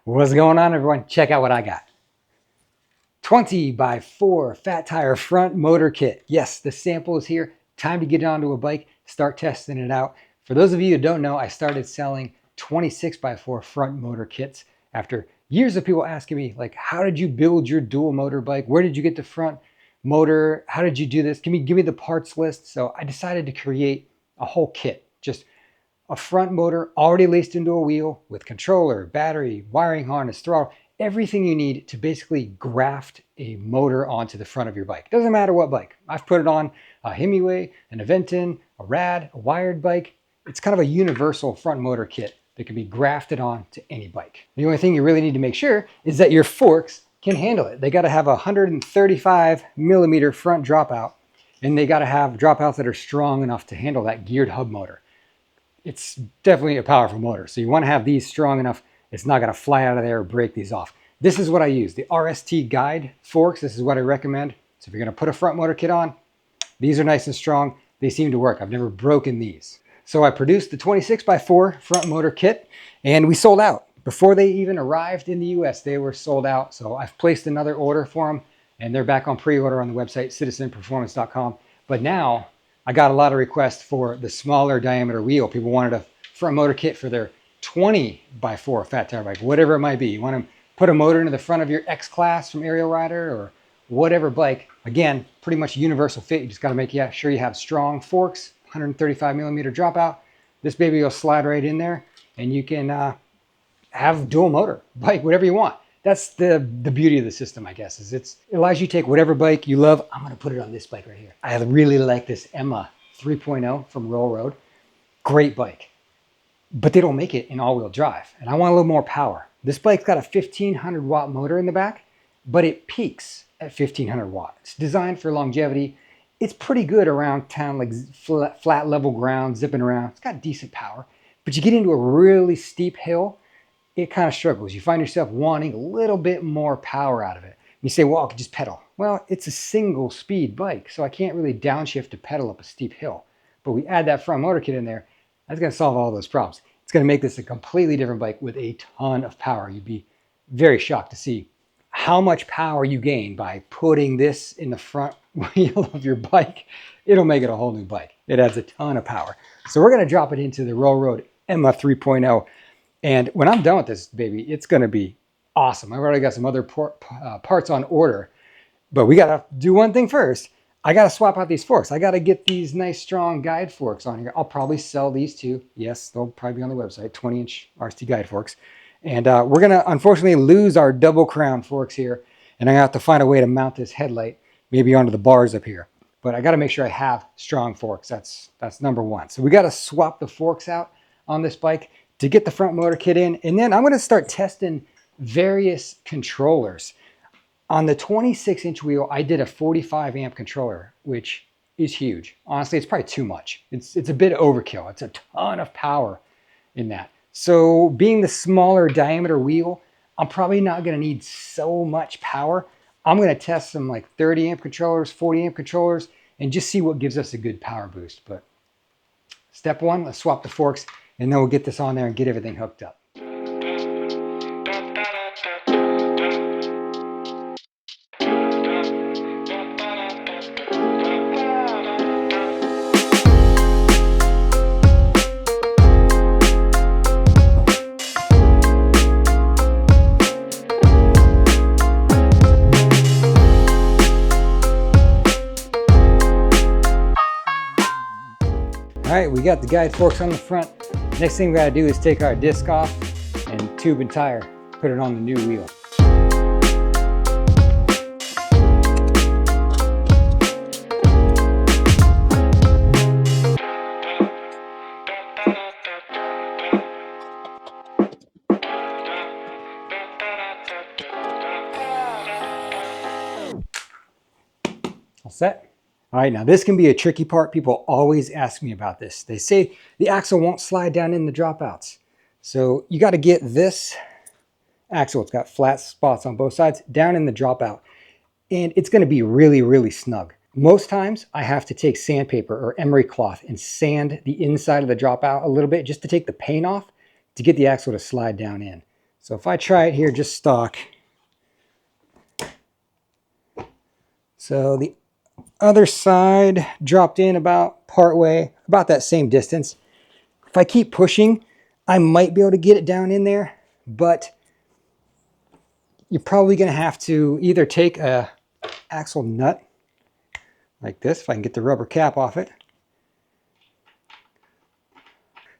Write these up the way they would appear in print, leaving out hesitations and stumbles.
What's going on, everyone? Check out what I got. 20x4 fat tire front motor kit. Yes, the sample is here. Time to get onto a bike, start testing it out. For those of you who don't know, I started selling 26x4 front motor kits after years of people asking me, like, how did you build your dual motor bike? Where did you get the front motor? How did you do this? Give me the parts list. So I decided to create a whole kit, just a front motor already laced into a wheel with controller, battery, wiring harness, throttle, everything you need to basically graft a motor onto the front of your bike. Doesn't matter what bike. I've put it on a Hemiway, an Aventon, a Rad, a wired bike. It's kind of a universal front motor kit that can be grafted on to any bike. The only thing you really need to make sure is that your forks can handle it. They got to have a 135 millimeter front dropout, and they got to have dropouts that are strong enough to handle that geared hub motor. It's definitely a powerful motor. So you want to have these strong enough, it's not going to fly out of there or break these off. This is what I use, the RST guide forks. This is what I recommend. So if you're going to put a front motor kit on, these are nice and strong. They seem to work. I've never broken these. So I produced the 26x4 front motor kit and we sold out. Before they even arrived in the US, they were sold out. So I've placed another order for them and they're back on pre-order on the website, citizenperformance.com. But now I got a lot of requests for the smaller diameter wheel. People wanted a front motor kit for their 20x4 fat tire bike, whatever it might be. You want to put a motor into the front of your X-Class from Aerial Rider or whatever bike. Again, pretty much universal fit. You just got to make sure you have strong forks, 135 millimeter dropout. This baby will slide right in there and you can have dual motor bike, whatever you want. That's the beauty of the system, I guess, is it allows you to take whatever bike you love. I'm going to put it on this bike right here. I really like this Emma 3.0 from Roll Road. Great bike, but they don't make it in all-wheel drive. And I want a little more power. This bike's got a 1500 watt motor in the back, but it peaks at 1500 watt. It's designed for longevity. It's pretty good around town, like flat level ground, zipping around. It's got decent power, but you get into a really steep hill, it kind of struggles. You find yourself wanting a little bit more power out of it. You say, well, I could just pedal. Well, it's a single speed bike, so I can't really downshift to pedal up a steep hill. But we add that front motor kit in there, that's gonna solve all those problems. It's gonna make this a completely different bike with a ton of power. You'd be very shocked to see how much power you gain by putting this in the front wheel of your bike. It'll make it a whole new bike. It adds a ton of power. So we're gonna drop it into the Roll Road Emma 3.0. And when I'm done with this baby, it's going to be awesome. I've already got some other parts on order, but we got to do one thing first. I got to swap out these forks. I got to get these nice, strong guide forks on here. I'll probably sell these too. Yes, they'll probably be on the website, 20-inch RST guide forks. And we're going to unfortunately lose our double crown forks here. And I have to find a way to mount this headlight maybe onto the bars up here. But I got to make sure I have strong forks. That's number one. So we got to swap the forks out on this bike to get the front motor kit in. And then I'm going to start testing various controllers. On the 26-inch wheel, I did a 45 amp controller, which is huge. Honestly, it's probably too much. It's a bit overkill. It's a ton of power in that. So being the smaller diameter wheel, I'm probably not going to need so much power. I'm going to test some like 30 amp controllers, 40 amp controllers, and just see what gives us a good power boost. But step one, let's swap the forks. And then we'll get this on there and get everything hooked up. All right, we got the guide forks on the front. Next thing we gotta do is take our disc off and tube and tire, put it on the new wheel. All set? All right, now this can be a tricky part. People always ask me about this. They say the axle won't slide down in the dropouts. So you got to get this axle, it's got flat spots on both sides, down in the dropout. And it's going to be really, really snug. Most times I have to take sandpaper or emery cloth and sand the inside of the dropout a little bit just to take the paint off to get the axle to slide down in. So if I try it here just stock, so the other side dropped in about partway, about that same distance. If I keep pushing, I might be able to get it down in there, but you're probably going to have to either take a axle nut like this, if I can get the rubber cap off it.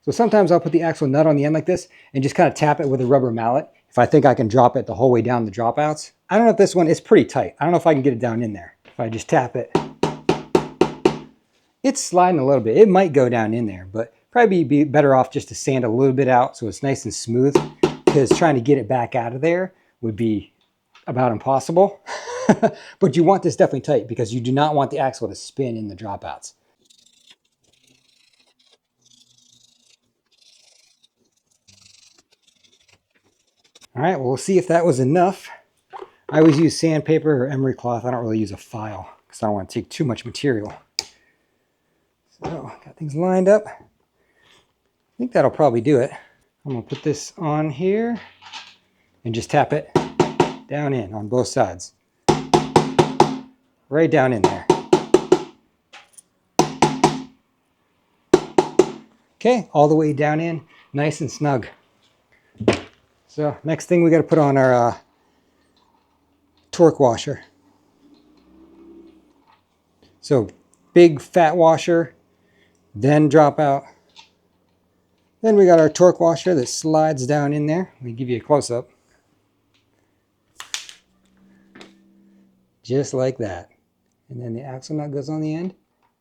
So sometimes I'll put the axle nut on the end like this and just kind of tap it with a rubber mallet if I think I can drop it the whole way down the dropouts. I don't know if this one is pretty tight. I don't know if I can get it down in there. If I just tap it, it's sliding a little bit. It might go down in there, but probably be better off just to sand a little bit out so it's nice and smooth, because trying to get it back out of there would be about impossible. But you want this definitely tight because you do not want the axle to spin in the dropouts. All right, well, we'll see if that was enough. I always use sandpaper or emery cloth. I don't really use a file because I don't want to take too much material. So, got things lined up. I think that'll probably do it. I'm going to put this on here and just tap it down in on both sides. Right down in there. Okay, all the way down in, nice and snug. So next thing we got to put on our torque washer. So big fat washer, then dropout. Then we got our torque washer that slides down in there. Let me give you a close-up. Just like that. And then the axle nut goes on the end,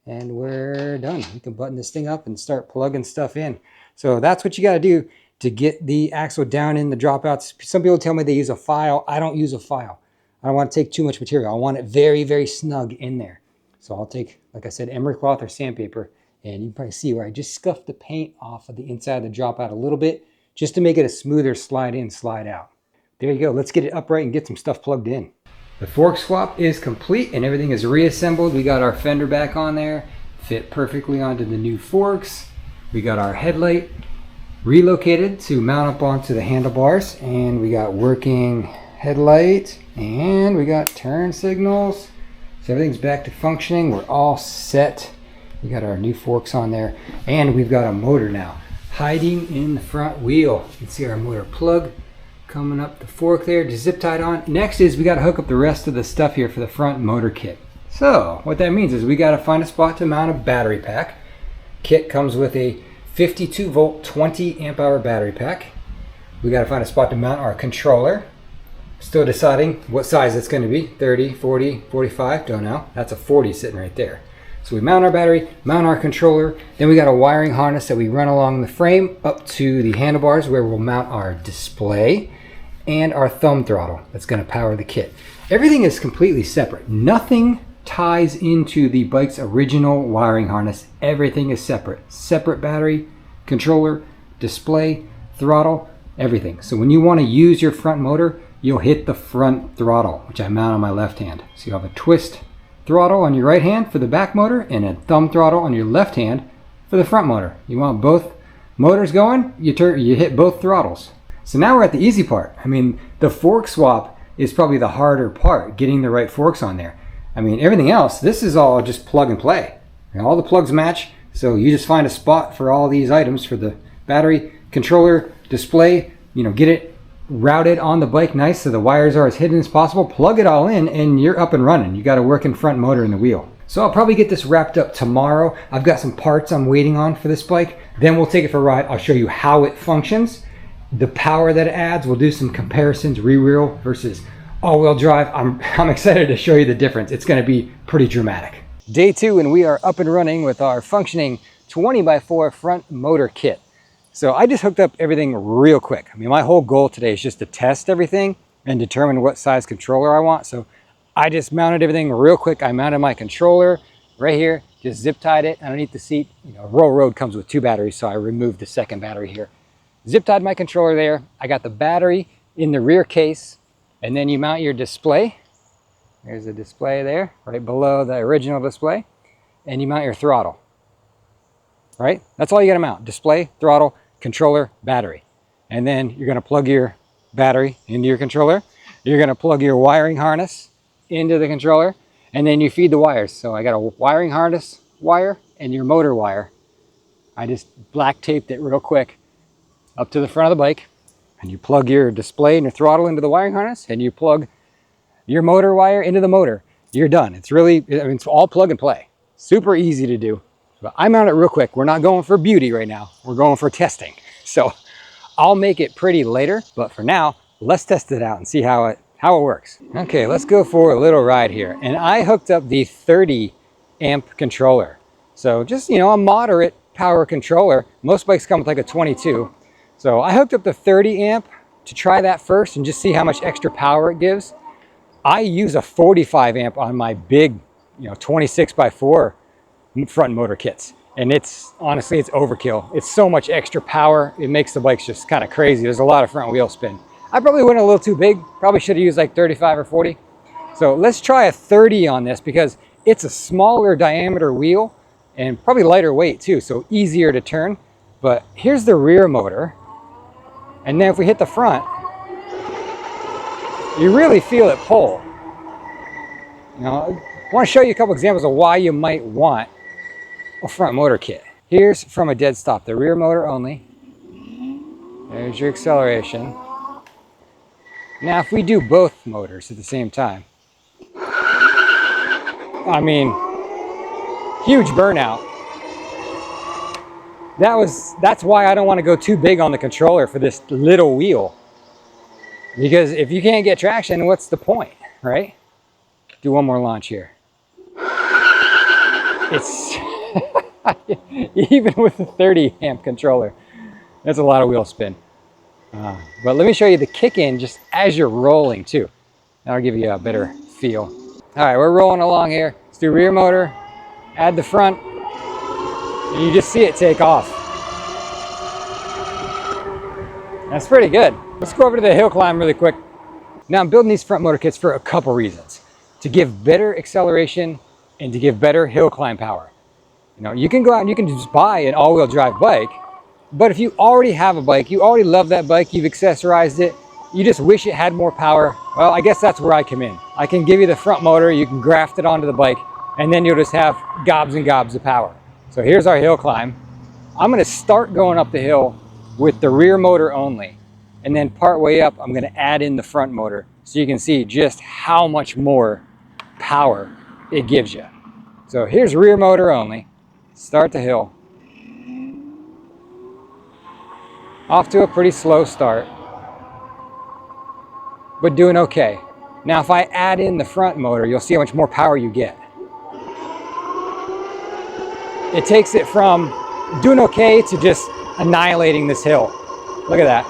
and we're done. We can button this thing up and start plugging stuff in. So that's what you got to do to get the axle down in the dropouts. Some people tell me they use a file. I don't use a file. I don't want to take too much material. I want it very, very snug in there. So I'll take, like I said, emery cloth or sandpaper, and you can probably see where I just scuffed the paint off of the inside of the dropout a little bit just to make it a smoother slide in, slide out. There you go. Let's get it upright and get some stuff plugged in. The fork swap is complete and everything is reassembled. We got our fender back on there, fit perfectly onto the new forks. We got our headlight relocated to mount up onto the handlebars, and we got working headlight, and we got turn signals. So everything's back to functioning. We're all set. We got our new forks on there, and we've got a motor now hiding in the front wheel. You can see our motor plug coming up the fork there, just zip tied on. Next is we got to hook up the rest of the stuff here for the front motor kit. So what that means is we got to find a spot to mount a battery pack. Kit comes with a 52 volt 20 amp hour battery pack. We got to find a spot to mount our controller. Still deciding what size it's going to be, 30, 40, 45, don't know. That's a 40 sitting right there. So we mount our battery, mount our controller, then we got a wiring harness that we run along the frame up to the handlebars where we'll mount our display and our thumb throttle that's going to power the kit. Everything is completely separate. Nothing ties into the bike's original wiring harness. Everything is separate. Separate battery, controller, display, throttle, everything. So when you want to use your front motor, you'll hit the front throttle, which I mount on my left hand. So you have a twist throttle on your right hand for the back motor and a thumb throttle on your left hand for the front motor. You want both motors going, you hit both throttles. So now we're at the easy part. I mean, the fork swap is probably the harder part, getting the right forks on there. I mean, everything else, this is all just plug and play. And all the plugs match, so you just find a spot for all these items for the battery, controller, display, get it routed on the bike nice so the wires are as hidden as possible, plug it all in, and you're up and running. You got a working front motor in the wheel. So I'll probably get this wrapped up tomorrow. I've got some parts I'm waiting on for this bike. Then we'll take it for a ride. I'll show you how it functions, the power that it adds. We'll do some comparisons, rear wheel versus all-wheel drive. I'm excited to show you the difference. It's going to be pretty dramatic. Day 2, and we are up and running with our functioning 20x4 front motor kit. So I just hooked up everything real quick. I mean, my whole goal today is just to test everything and determine what size controller I want. So I just mounted everything real quick. I mounted my controller right here, just zip tied it underneath the seat. Roll Road comes with 2 batteries, so I removed the second battery here. Zip tied my controller there. I got the battery in the rear case. And then you mount your display. There's a display there, right below the original display. And you mount your throttle, right? That's all you gotta mount: display, throttle, controller, battery. And then you're gonna plug your battery into your controller. You're going to plug your wiring harness into the controller, and then you feed the wires. So I got a wiring harness wire and your motor wire. I just black taped it real quick up to the front of the bike, and you plug your display and your throttle into the wiring harness, and you plug your motor wire into the motor. You're done. It's really, I mean, it's all plug and play. Super easy to do. But I mount it real quick. We're not going for beauty right now. We're going for testing. So I'll make it pretty later, but for now, let's test it out and see how it works. Okay, let's go for a little ride here. And I hooked up the 30 amp controller. So just, you know, a moderate power controller. Most bikes come with like a 22. So I hooked up the 30 amp to try that first and just see how much extra power it gives. I use a 45 amp on my big, you know, 26x4 front motor kits. And it's, honestly, it's overkill. It's so much extra power. It makes the bikes just kind of crazy. There's a lot of front wheel spin. I probably went a little too big. Probably should have used like 35 or 40. So let's try a 30 on this because it's a smaller diameter wheel and probably lighter weight too. So easier to turn. But here's the rear motor. And then if we hit the front, you really feel it pull. You know, I want to show you a couple examples of why you might want a front motor kit. Here's from a dead stop, the rear motor only. There's your acceleration. Now if we do both motors at the same time, I mean, huge burnout. That's why I don't want to go too big on the controller for this little wheel. Because if you can't get traction, what's the point, right? Do one more launch here. It's even with the 30 amp controller, that's a lot of wheel spin. But let me show you the kick in just as you're rolling too. That'll give you a better feel. All right, we're rolling along here. Let's do rear motor, add the front, and you just see it take off. That's pretty good. Let's go over to the hill climb really quick. Now I'm building these front motor kits for a couple reasons. To give better acceleration and to give better hill climb power. You know, you can go out and you can just buy an all-wheel drive bike, but if you already have a bike, you already love that bike, you've accessorized it, you just wish it had more power, well, I guess that's where I come in. I can give you the front motor, you can graft it onto the bike, and then you'll just have gobs and gobs of power. So here's our hill climb. I'm gonna start going up the hill with the rear motor only. And then part way up, I'm gonna add in the front motor so you can see just how much more power it gives you. So here's rear motor only. Start the hill. Off to a pretty slow start, but doing okay. Now if I add in the front motor, you'll see how much more power you get. It takes it from doing okay to just annihilating this hill. Look at that.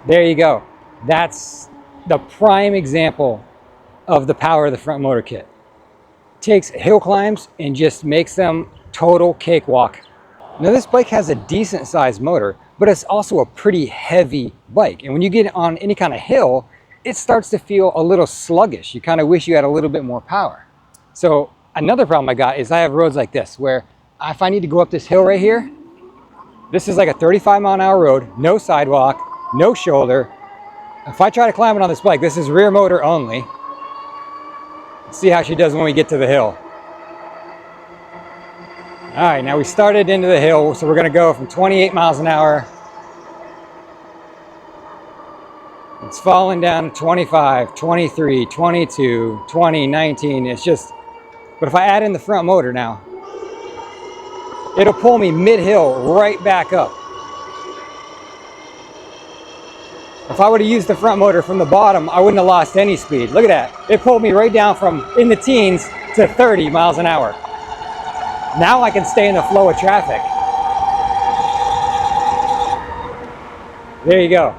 There you go. That's the prime example of the power of the front motor kit. Takes hill climbs and just makes them total cakewalk. Now this bike has a decent sized motor, but it's also a pretty heavy bike. And when you get on any kind of hill, it starts to feel a little sluggish. You kind of wish you had a little bit more power. So another problem I got is I have roads like this where if I need to go up this hill right here, this is like a 35-mile-an-hour road, no sidewalk, no shoulder. If I try to climb it on this bike, this is rear motor only. Let's see how she does when we get to the hill. All right, now we started into the hill, so we're gonna go from 28 miles an hour. It's falling down to 25, 23, 22, 20, 19. It's just, but if I add in the front motor now, it'll pull me mid-hill right back up. If I would have used the front motor from the bottom, I wouldn't have lost any speed. Look at that. It pulled me right down from in the teens to 30 miles an hour. Now I can stay in the flow of traffic. There you go.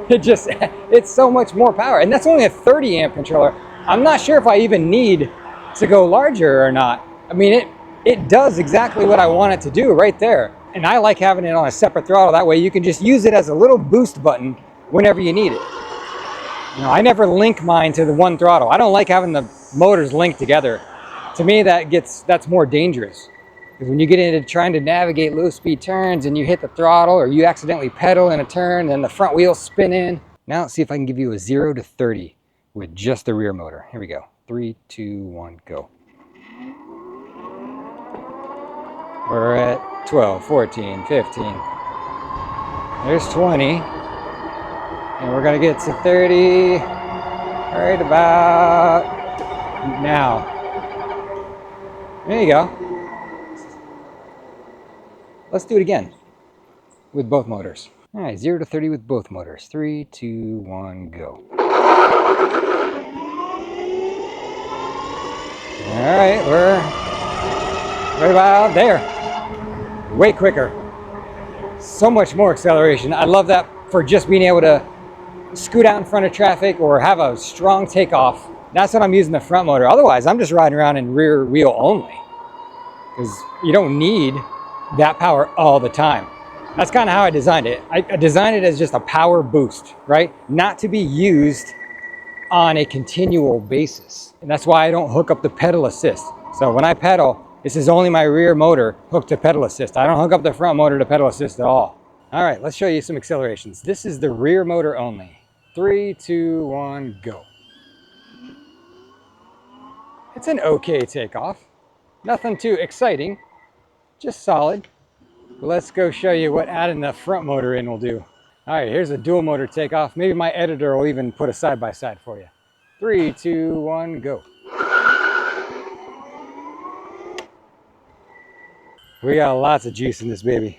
It's so much more power. And that's only a 30 amp controller. I'm not sure if I even need to go larger or not. I mean, it does exactly what I want it to do right there. And I like having it on a separate throttle. That way you can just use it as a little boost button whenever you need it. You know, I never link mine to the one throttle. I don't like having the motors linked together. To me, that's more dangerous. Because when you get into trying to navigate low speed turns and you hit the throttle or you accidentally pedal in a turn and the front wheels spin in. Now let's see if I can give you a 0 to 30 with just the rear motor. Here we go. 3, 2, 1, go. We're at 12, 14, 15. There's 20. And we're gonna get to 30 right about now. There you go. Let's do it again with both motors. All right, 0 to 30 with both motors. 3, 2, 1, go. All right, we're right about there. Way quicker. So much more acceleration. I love that for just being able to scoot out in front of traffic or have a strong takeoff. That's what I'm using the front motor. Otherwise, I'm just riding around in rear wheel only because you don't need that power all the time. That's kind of how I designed it. I designed it as just a power boost, right? Not to be used on a continual basis. And that's why I don't hook up the pedal assist. So when I pedal, this is only my rear motor hooked to pedal assist. I don't hook up the front motor to pedal assist at all. All right, let's show you some accelerations. This is the rear motor only. 3, 2, 1, go. It's an okay takeoff. Nothing too exciting, just solid. Let's go show you what adding the front motor in will do. All right, here's a dual motor takeoff. Maybe my editor will even put a side-by-side for you. 3, 2, 1, go. We got lots of juice in this baby.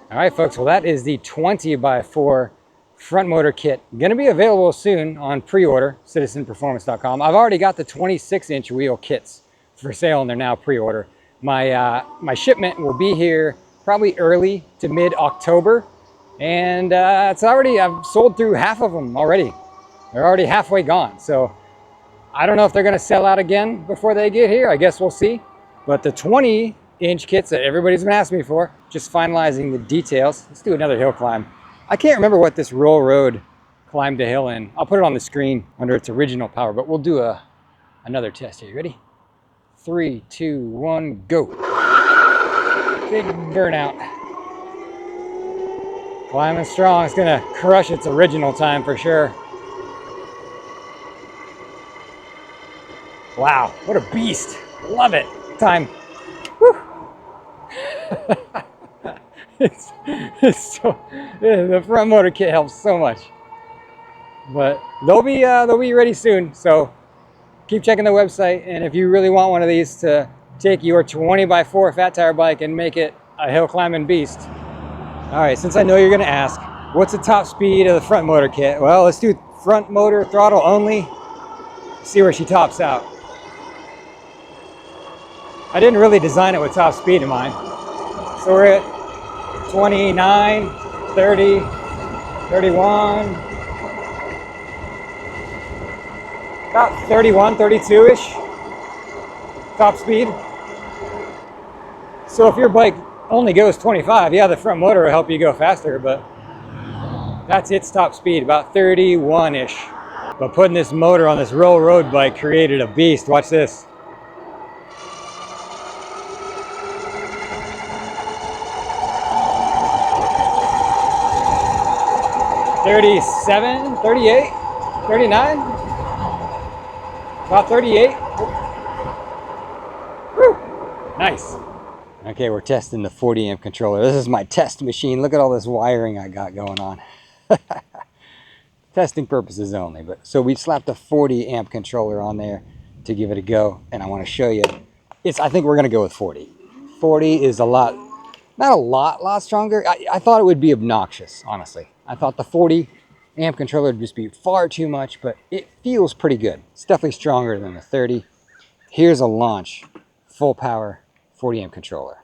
All right, folks, well, that is the 20x4 front motor kit. Gonna be available soon on pre-order, citizenperformance.com. I've already got the 26-inch wheel kits for sale and they're now pre-order. My shipment will be here probably early to mid-October. And I've sold through half of them already. They're already halfway gone. So I don't know if they're gonna sell out again before they get here. I guess we'll see. But the 20-inch kits that everybody's been asking me for, just finalizing the details. Let's do another hill climb. I can't remember what this roll road climbed a hill in. I'll put it on the screen under its original power, but we'll do another test here. You ready? 3, 2, 1, go. Big burnout. Climbing strong. It's gonna crush its original time for sure. Wow, what a beast. Love it. Time. Woo. The front motor kit helps so much. But they'll be ready soon. So keep checking the website. And if you really want one of these to take your 20x4 fat tire bike and make it a hill climbing beast. All right, since I know you're gonna ask, what's the top speed of the front motor kit? Well, let's do front motor throttle only. See where she tops out. I didn't really design it with top speed in mind. So we're at 29, 30, 31, about 31, 32-ish top speed. So if your bike only goes 25, yeah, the front motor will help you go faster, but that's its top speed, about 31-ish. But putting this motor on this roll road bike created a beast. Watch this. 37, 38, 39, about 38. Woo. Nice. Okay, we're testing the 40 amp controller. This is my test machine. Look at all this wiring I got going on. Testing purposes only. But so we slapped a 40 amp controller on there to give it a go, and I want to show you. I think we're gonna go with 40. 40 is a lot, not a lot stronger. I thought it would be obnoxious, honestly. I thought the 40 amp controller would just be far too much, but it feels pretty good. It's definitely stronger than the 30. Here's a launch, full power 40 amp controller.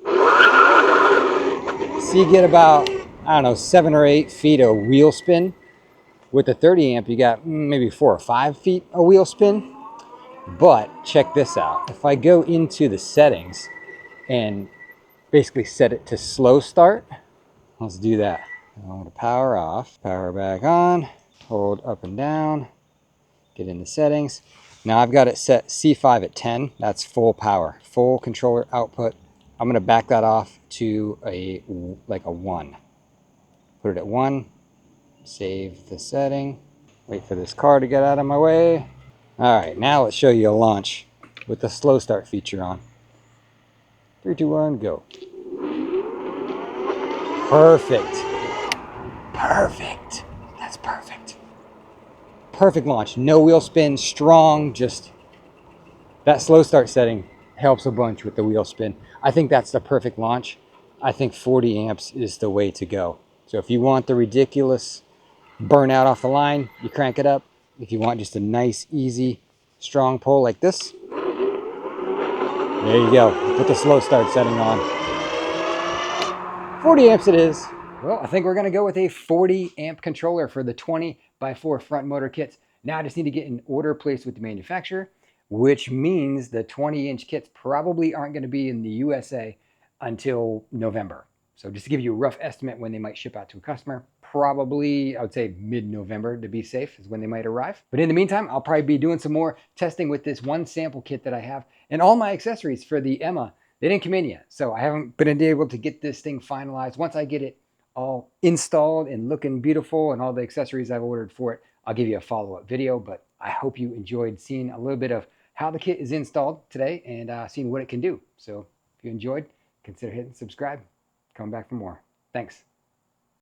So you get about, I don't know, 7 or 8 feet of wheel spin. With the 30 amp, you got maybe 4 or 5 feet of wheel spin. But check this out. If I go into the settings and basically set it to slow start, let's do that. I want to power off, power back on, hold up and down, get in the settings. Now I've got it set C5 at 10. That's full power, full controller output. I'm going to back that off to a 1. Put it at 1. Save the setting. Wait for this car to get out of my way. All right, now let's show you a launch with the slow start feature on. 3, 2, 1, go. Perfect. Perfect. That's perfect. Perfect launch. No wheel spin, strong, just that slow start setting helps a bunch with the wheel spin. I think that's the perfect launch. I think 40 amps is the way to go. So if you want the ridiculous burnout off the line, you crank it up. If you want just a nice, easy, strong pull like this, there you go. Put the slow start setting on. 40 amps it is. Well, I think we're going to go with a 40 amp controller for the 20x4 front motor kits. Now I just need to get an order placed with the manufacturer, which means the 20-inch kits probably aren't going to be in the USA until November. So just to give you a rough estimate when they might ship out to a customer, probably I would say mid-November to be safe is when they might arrive. But in the meantime, I'll probably be doing some more testing with this one sample kit that I have and all my accessories for the Emma. They didn't come in yet, so I haven't been able to get this thing finalized. Once I get it all installed and looking beautiful and all the accessories I've ordered for it, I'll give you a follow-up video. But I hope you enjoyed seeing a little bit of how the kit is installed today and seeing what it can do. So if you enjoyed, consider hitting subscribe. Come back for more. Thanks.